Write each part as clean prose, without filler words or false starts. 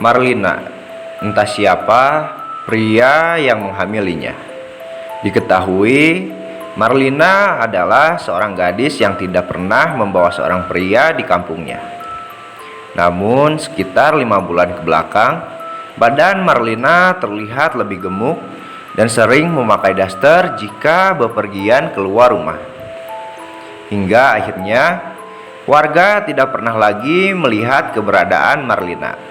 Marlina, entah siapa pria yang menghamilinya. Diketahui, Marlina adalah seorang gadis yang tidak pernah membawa seorang pria di kampungnya. Namun, sekitar 5 bulan ke belakang, badan Marlina terlihat lebih gemuk dan sering memakai daster jika bepergian keluar rumah. Hingga akhirnya, warga tidak pernah lagi melihat keberadaan Marlina.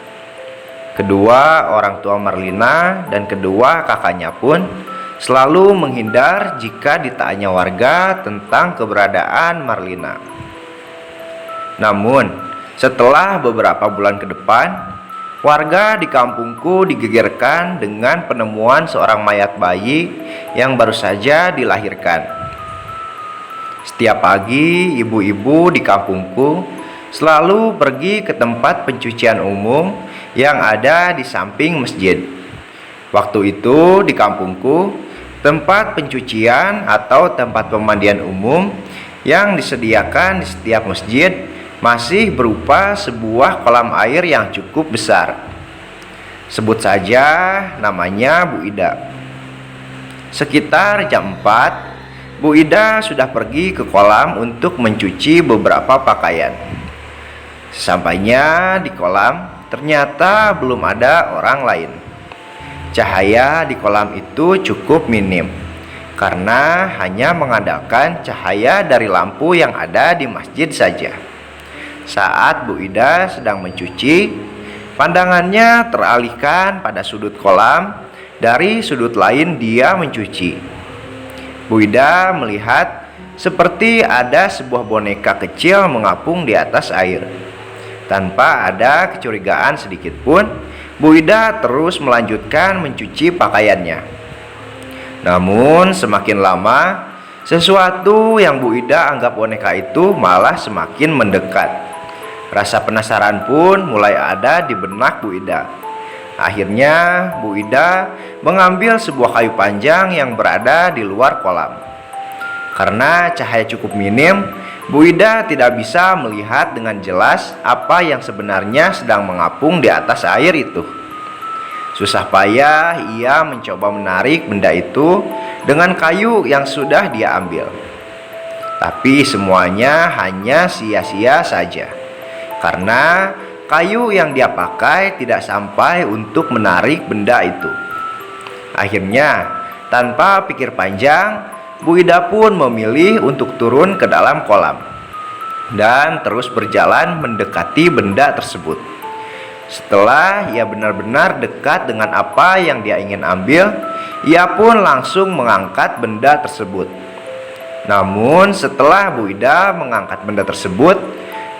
Kedua orang tua Marlina dan kedua kakaknya pun selalu menghindar jika ditanya warga tentang keberadaan Marlina. Namun, setelah beberapa bulan ke depan, warga di kampungku digegerkan dengan penemuan seorang mayat bayi yang baru saja dilahirkan. Setiap pagi, ibu-ibu di kampungku selalu pergi ke tempat pencucian umum yang ada di samping masjid. Waktu itu di kampungku, tempat pencucian atau tempat pemandian umum yang disediakan di setiap masjid masih berupa sebuah kolam air yang cukup besar. Sebut saja namanya Bu Ida. Sekitar jam 4, Bu Ida sudah pergi ke kolam untuk mencuci beberapa pakaian. Sesampainya di kolam, ternyata belum ada orang lain. Cahaya di kolam itu cukup minim karena hanya mengandalkan cahaya dari lampu yang ada di masjid saja. Saat Bu Ida sedang mencuci, pandangannya teralihkan pada sudut kolam. Dari sudut lain dia mencuci. Bu Ida melihat seperti ada sebuah boneka kecil mengapung di atas air. Tanpa ada kecurigaan sedikit pun, Bu Ida terus melanjutkan mencuci pakaiannya. Namun semakin lama, sesuatu yang Bu Ida anggap boneka itu malah semakin mendekat. Rasa penasaran pun mulai ada di benak Bu Ida. Akhirnya Bu Ida mengambil sebuah kayu panjang yang berada di luar kolam. Karena cahaya cukup minim, Bu Ida tidak bisa melihat dengan jelas apa yang sebenarnya sedang mengapung di atas air itu. Susah payah ia mencoba menarik benda itu dengan kayu yang sudah dia ambil. Tapi semuanya hanya sia-sia saja, karena kayu yang dia pakai tidak sampai untuk menarik benda itu. Akhirnya, tanpa pikir panjang, Bu Ida pun memilih untuk turun ke dalam kolam dan terus berjalan mendekati benda tersebut. Setelah ia benar-benar dekat dengan apa yang dia ingin ambil, ia pun langsung mengangkat benda tersebut. Namun setelah Bu Ida mengangkat benda tersebut,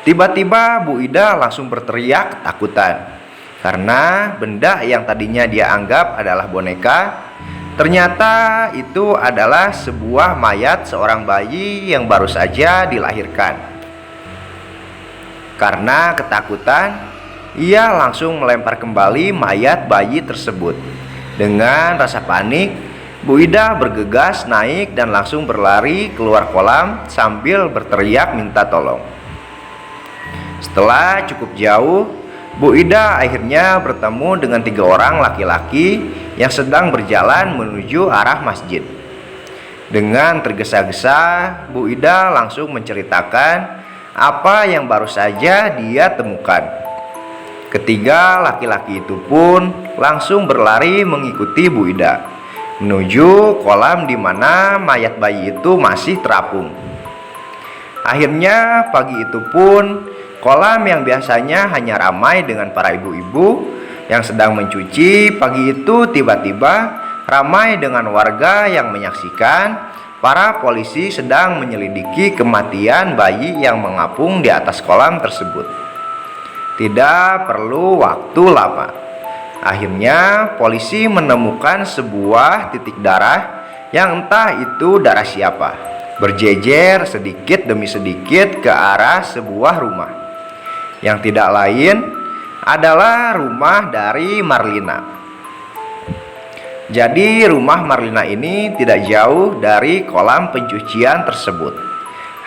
tiba-tiba Bu Ida langsung berteriak ketakutan karena benda yang tadinya dia anggap adalah boneka, ternyata itu adalah sebuah mayat seorang bayi yang baru saja dilahirkan. Karena ketakutan, ia langsung melempar kembali mayat bayi tersebut. Dengan rasa panik, Bu Ida bergegas naik dan langsung berlari keluar kolam sambil berteriak minta tolong. Setelah cukup jauh, Bu Ida akhirnya bertemu dengan 3 orang laki-laki yang sedang berjalan menuju arah masjid. Dengan tergesa-gesa, Bu Ida langsung menceritakan apa yang baru saja dia temukan. Ketiga laki-laki itu pun langsung berlari mengikuti Bu Ida menuju kolam di mana mayat bayi itu masih terapung. Akhirnya pagi itu pun kolam yang biasanya hanya ramai dengan para ibu-ibu yang sedang mencuci, pagi itu tiba-tiba ramai dengan warga yang menyaksikan para polisi sedang menyelidiki kematian bayi yang mengapung di atas kolam tersebut. Tidak perlu waktu lama. Akhirnya polisi menemukan sebuah titik darah yang entah itu darah siapa, berjejer sedikit demi sedikit ke arah sebuah rumah yang tidak lain adalah rumah dari Marlina. Jadi rumah Marlina ini tidak jauh dari kolam pencucian tersebut,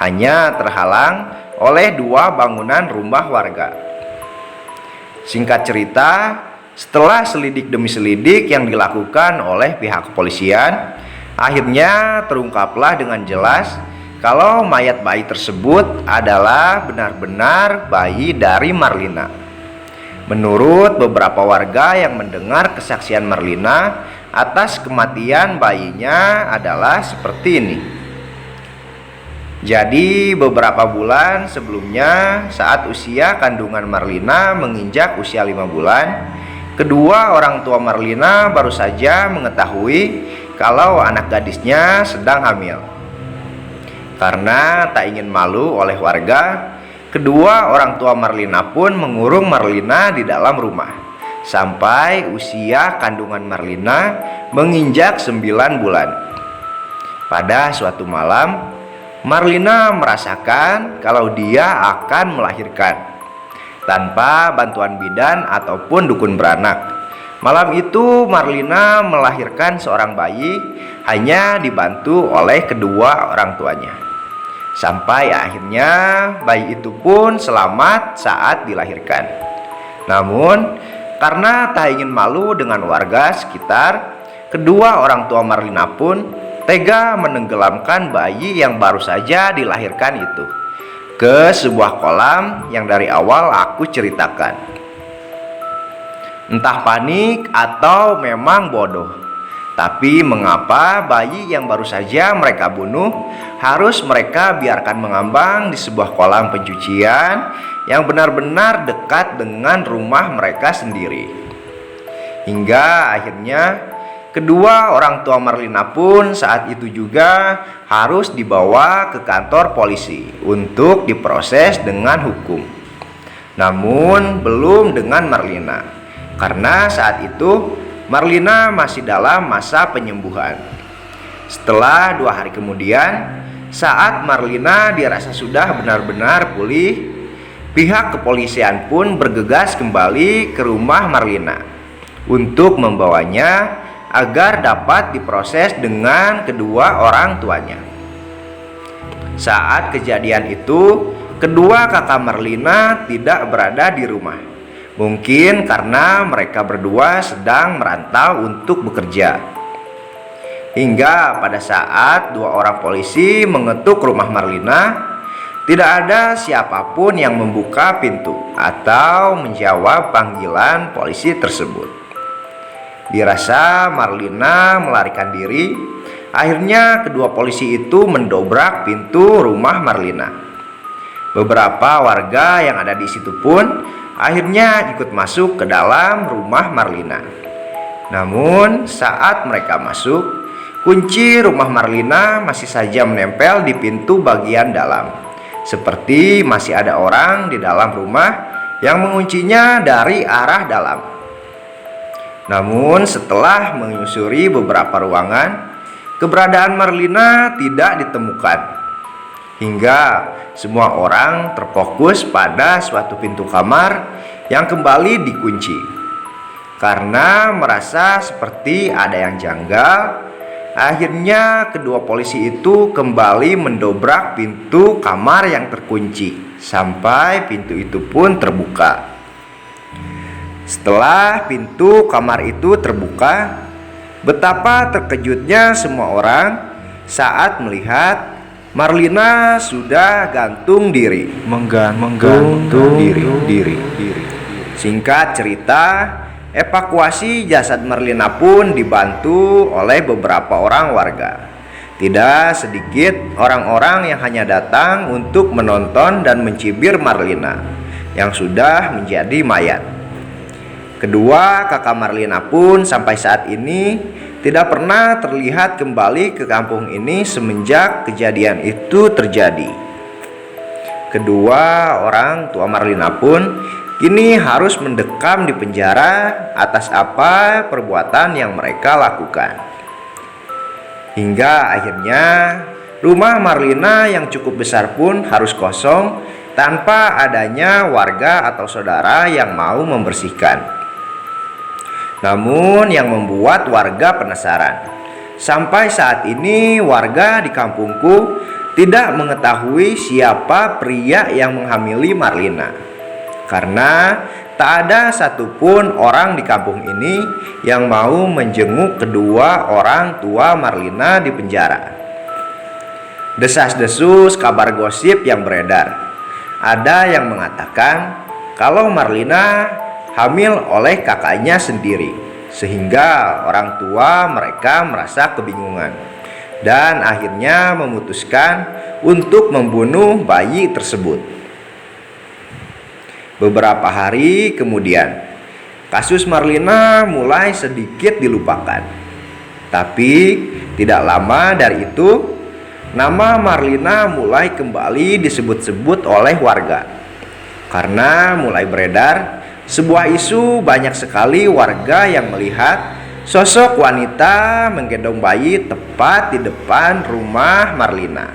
hanya terhalang oleh 2 bangunan rumah warga. Singkat cerita, Setelah selidik demi selidik yang dilakukan oleh pihak kepolisian, akhirnya terungkaplah dengan jelas kalau mayat bayi tersebut adalah benar-benar bayi dari Marlina. Menurut beberapa warga yang mendengar kesaksian Marlina atas kematian bayinya adalah seperti ini. Jadi beberapa bulan sebelumnya, saat usia kandungan Marlina menginjak usia 5 bulan, kedua orang tua Marlina baru saja mengetahui kalau anak gadisnya sedang hamil. Karena tak ingin malu oleh warga, kedua orang tua Marlina pun mengurung Marlina di dalam rumah sampai usia kandungan Marlina menginjak 9 bulan. Pada suatu malam, Marlina merasakan kalau dia akan melahirkan tanpa bantuan bidan ataupun dukun beranak. Malam itu Marlina melahirkan seorang bayi hanya dibantu oleh kedua orang tuanya. Sampai akhirnya bayi itu pun selamat saat dilahirkan. Namun karena tak ingin malu dengan warga sekitar, kedua orang tua Marlina pun tega menenggelamkan bayi yang baru saja dilahirkan itu ke sebuah kolam yang dari awal aku ceritakan. Entah panik atau memang bodoh, tapi mengapa bayi yang baru saja mereka bunuh harus mereka biarkan mengambang di sebuah kolam pencucian yang benar-benar dekat dengan rumah mereka sendiri. Hingga akhirnya kedua orang tua Marlina pun saat itu juga harus dibawa ke kantor polisi untuk diproses dengan hukum. Namun belum dengan Marlina, karena saat itu Marlina masih dalam masa penyembuhan. Setelah 2 hari kemudian, saat Marlina dirasa sudah benar-benar pulih, pihak kepolisian pun bergegas kembali ke rumah Marlina untuk membawanya agar dapat diproses dengan kedua orang tuanya. Saat kejadian itu, kedua kakak Marlina tidak berada di rumah. Mungkin karena mereka berdua sedang merantau untuk bekerja. Hingga pada saat 2 orang polisi mengetuk rumah Marlina, tidak ada siapapun yang membuka pintu atau menjawab panggilan polisi tersebut. Dirasa Marlina melarikan diri, akhirnya kedua polisi itu mendobrak pintu rumah Marlina. Beberapa warga yang ada di situ pun akhirnya ikut masuk ke dalam rumah Marlina. Namun saat mereka masuk, kunci rumah Marlina masih saja menempel di pintu bagian dalam, seperti masih ada orang di dalam rumah yang menguncinya dari arah dalam. Namun setelah menyusuri beberapa ruangan, keberadaan Marlina tidak ditemukan. Hingga semua orang terfokus pada suatu pintu kamar yang kembali dikunci. Karena merasa seperti ada yang janggal, akhirnya kedua polisi itu kembali mendobrak pintu kamar yang terkunci sampai pintu itu pun terbuka. Setelah pintu kamar itu terbuka, betapa terkejutnya semua orang saat melihat Marlina sudah gantung diri. Menggantung diri. Singkat cerita, evakuasi jasad Marlina pun dibantu oleh beberapa orang warga. Tidak sedikit orang-orang yang hanya datang untuk menonton dan mencibir Marlina yang sudah menjadi mayat. Kedua kakak Marlina pun sampai saat ini tidak pernah terlihat kembali ke kampung ini semenjak kejadian itu terjadi. Kedua orang tua Marlina pun kini harus mendekam di penjara atas apa perbuatan yang mereka lakukan. Hingga akhirnya rumah Marlina yang cukup besar pun harus kosong tanpa adanya warga atau saudara yang mau membersihkan. Namun yang membuat warga penasaran, sampai saat ini warga di kampungku tidak mengetahui siapa pria yang menghamili Marlina. Karena Tak ada satupun orang di kampung ini yang mau menjenguk kedua orang tua Marlina di penjara. Desas-desus kabar gosip yang beredar. Ada yang mengatakan kalau Marlina hamil oleh kakaknya sendiri, sehingga orang tua mereka merasa kebingungan dan akhirnya memutuskan untuk membunuh bayi tersebut. Beberapa hari kemudian, kasus Marlina mulai sedikit dilupakan. Tapi tidak lama dari itu, nama Marlina mulai kembali disebut-sebut oleh warga. Karena mulai beredar sebuah isu, banyak sekali warga yang melihat sosok wanita menggendong bayi tepat di depan rumah Marlina.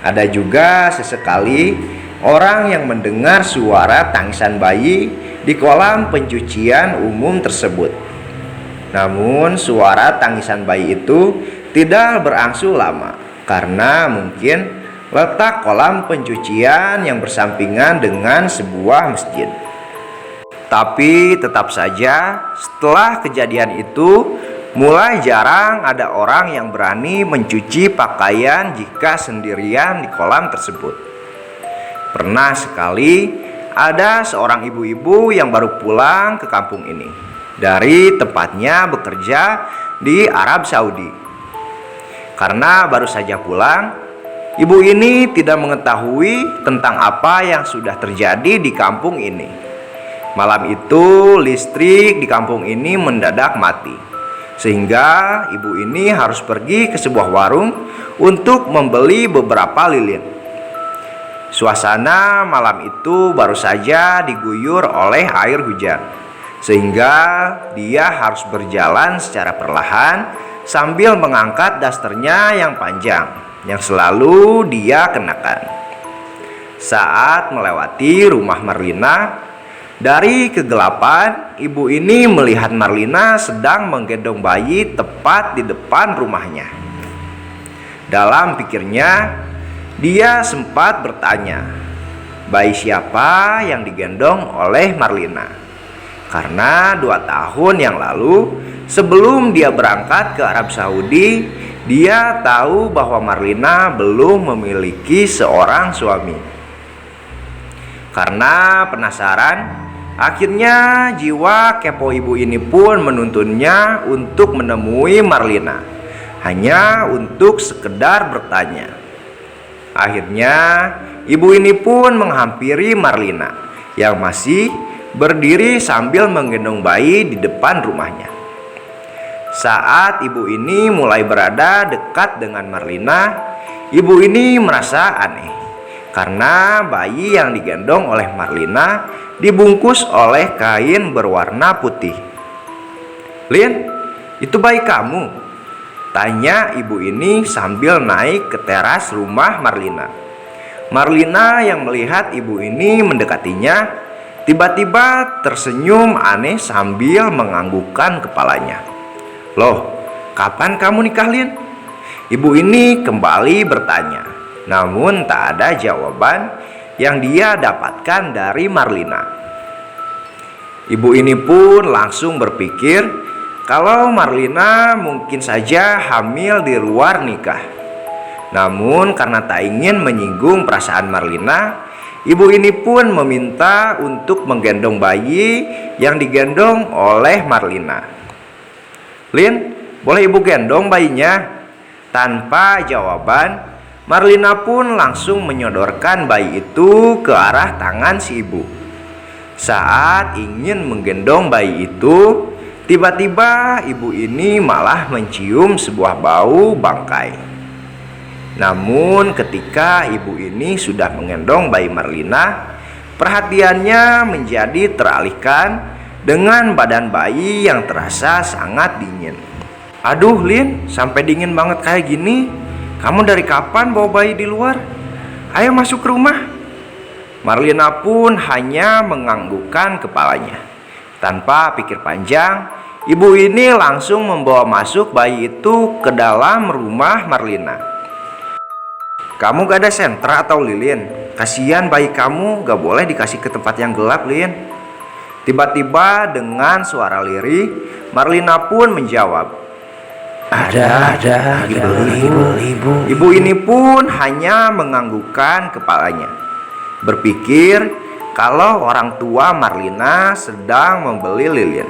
Ada juga sesekali orang yang mendengar suara tangisan bayi di kolam pencucian umum tersebut. Namun suara tangisan bayi itu tidak berangsur lama karena mungkin letak kolam pencucian yang bersampingan dengan sebuah masjid. Tapi tetap saja setelah kejadian itu mulai jarang ada orang yang berani mencuci pakaian jika sendirian di kolam tersebut. Pernah sekali ada seorang ibu-ibu yang baru pulang ke kampung ini dari tempatnya bekerja di Arab Saudi. Karena baru saja pulang, ibu ini tidak mengetahui tentang apa yang sudah terjadi di kampung ini. Malam itu listrik di kampung ini mendadak mati, sehingga ibu ini harus pergi ke sebuah warung untuk membeli beberapa lilin. Suasana malam itu baru saja diguyur oleh air hujan, sehingga dia harus berjalan secara perlahan sambil mengangkat dasternya yang panjang yang selalu dia kenakan. Saat melewati rumah Marlina, dari kegelapan ibu ini melihat Marlina sedang menggendong bayi tepat di depan rumahnya. Dalam pikirnya, dia sempat bertanya, bayi siapa yang digendong oleh Marlina? Karena 2 tahun yang lalu, sebelum dia berangkat ke Arab Saudi, dia tahu bahwa Marlina belum memiliki seorang suami. Karena penasaran, akhirnya jiwa kepo ibu ini pun menuntunnya untuk menemui Marlina, hanya untuk sekedar bertanya. Akhirnya ibu ini pun menghampiri Marlina yang masih berdiri sambil menggendong bayi di depan rumahnya. Saat ibu ini mulai berada dekat dengan Marlina, ibu ini merasa aneh karena bayi yang digendong oleh Marlina dibungkus oleh kain berwarna putih. "Lin, itu bayi kamu?" tanya ibu ini sambil naik ke teras rumah Marlina. Marlina yang melihat ibu ini mendekatinya, tiba-tiba tersenyum aneh sambil menganggukkan kepalanya. "Loh, kapan kamu nikah, Lin?" Ibu ini kembali bertanya. Namun tak ada jawaban yang dia dapatkan dari Marlina. Ibu ini pun langsung berpikir kalau Marlina mungkin saja hamil di luar nikah. Namun karena tak ingin menyinggung perasaan Marlina, ibu ini pun meminta untuk menggendong bayi yang digendong oleh Marlina. "Lin, boleh ibu gendong bayinya?" Tanpa jawaban, Marlina pun langsung menyodorkan bayi itu ke arah tangan si ibu. Saat ingin menggendong bayi itu, tiba-tiba ibu ini malah mencium sebuah bau bangkai. Namun ketika ibu ini sudah menggendong bayi Marlina, perhatiannya menjadi teralihkan dengan badan bayi yang terasa sangat dingin. "Aduh Lin, sampai dingin banget kayak gini. Kamu dari kapan bawa bayi di luar? Ayo masuk ke rumah." Marlina pun hanya menganggukkan kepalanya. Tanpa pikir panjang, ibu ini langsung membawa masuk bayi itu ke dalam rumah Marlina. "Kamu gak ada sentra atau lilin? Kasihan bayi kamu, gak boleh dikasih ke tempat yang gelap, Lin. Tiba-tiba dengan suara lirih, Marlina pun menjawab, Ada, ibu. Ibu ini pun hanya menganggukkan kepalanya, berpikir kalau orang tua Marlina sedang membeli lilin.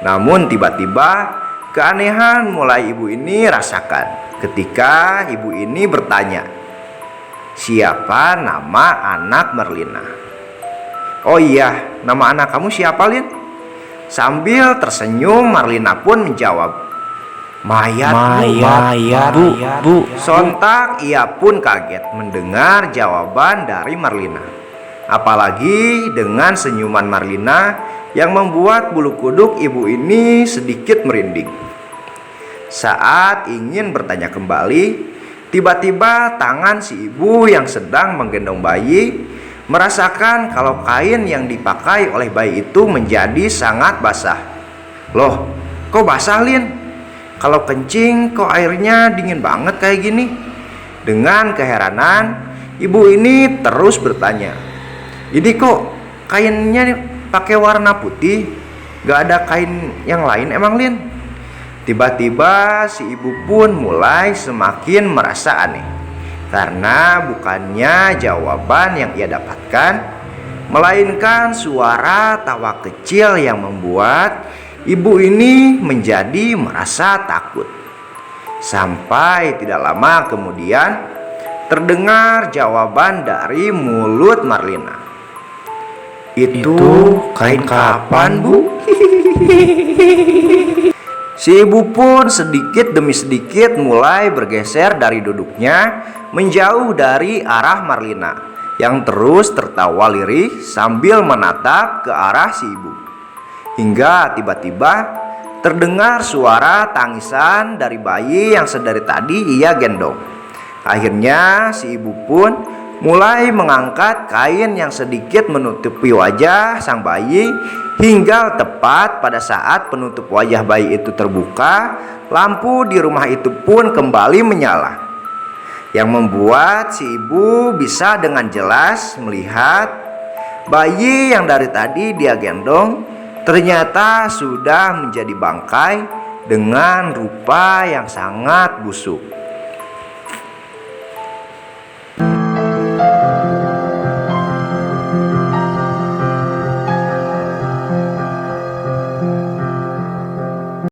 Namun tiba-tiba keanehan mulai ibu ini rasakan ketika ibu ini bertanya, siapa nama anak Marlina? Oh iya, nama anak kamu siapa, Lin? Sambil tersenyum, Marlina pun menjawab, Mayat, Bu. Sontak ia pun kaget mendengar jawaban dari Marlina. Apalagi dengan senyuman Marlina yang membuat bulu kuduk ibu ini sedikit merinding. Saat ingin bertanya kembali, tiba-tiba tangan si ibu yang sedang menggendong bayi merasakan kalau kain yang dipakai oleh bayi itu menjadi sangat basah. Loh, kok basah, Lin? Kalau kencing kok airnya dingin banget kayak gini? Dengan keheranan, ibu ini terus bertanya, ini kok kainnya pakai warna putih? Gak ada kain yang lain emang, Lin? Tiba-tiba si ibu pun mulai semakin merasa aneh, karena bukannya jawaban yang ia dapatkan, melainkan suara tawa kecil yang membuat ibu ini menjadi merasa takut. Sampai tidak lama kemudian terdengar jawaban dari mulut Marlina. Itu kain kapan, Bu? Si ibu pun sedikit demi sedikit mulai bergeser dari duduknya menjauh dari arah Marlina yang terus tertawa lirih sambil menatap ke arah si ibu. Hingga tiba-tiba terdengar suara tangisan dari bayi yang sedari tadi ia gendong. Akhirnya si ibu pun mulai mengangkat kain yang sedikit menutupi wajah sang bayi, hingga tepat pada saat penutup wajah bayi itu terbuka, lampu di rumah itu pun kembali menyala, yang membuat si ibu bisa dengan jelas melihat bayi yang dari tadi dia gendong ternyata sudah menjadi bangkai dengan rupa yang sangat busuk.